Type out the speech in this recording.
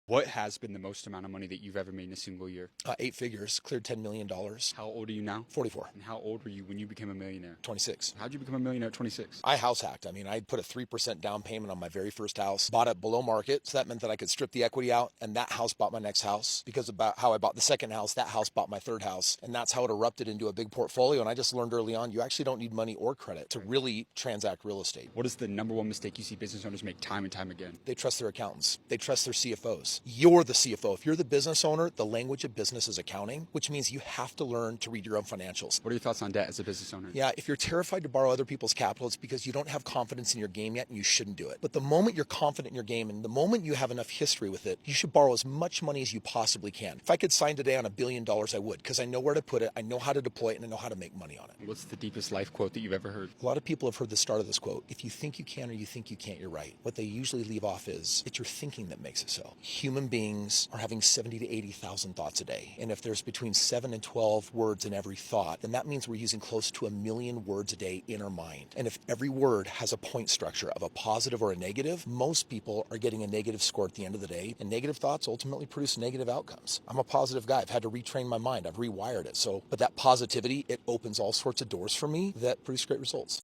What has been the most amount of money that you've ever made in a single year? 8 figures, cleared $10 million. How old are you now? 44. And how old were you when you became a millionaire? 26. How'd you become a millionaire at 26? I house hacked. I mean, I put a 3% down payment on my very first house, bought it below market. So that meant that I could strip the equity out, and that house bought my next house. Because about how I bought the second house, that house bought my third house. And that's how it erupted into a big portfolio. And I just learned early on, you actually don't need money or credit to really transact real estate. What is the number one mistake you see business owners make time and time again? They trust their accountants. They trust their CFOs. You're the CFO. If you're the business owner, the language of business is accounting, which means you have to learn to read your own financials. What are your thoughts on debt as a business owner? Yeah, if you're terrified to borrow other people's capital, it's because you don't have confidence in your game yet and you shouldn't do it. But the moment you're confident in your game and the moment you have enough history with it, you should borrow as much money as you possibly can. If I could sign today on $1 billion, I would, because I know where to put it, I know how to deploy it, and I know how to make money on it. What's the deepest life quote that you've ever heard? A lot of people have heard the start of this quote. If you think you can or you think you can't, you're right. What they usually leave off is, it's your thinking that makes it so. Human beings are having 70 to 80,000 thoughts a day. And if there's between 7 and 12 words in every thought, then that means we're using close to 1 million words a day in our mind. And if every word has a point structure of a positive or a negative, most people are getting a negative score at the end of the day. And negative thoughts ultimately produce negative outcomes. I'm a positive guy. I've had to retrain my mind. I've rewired it. But that positivity, it opens all sorts of doors for me that produce great results.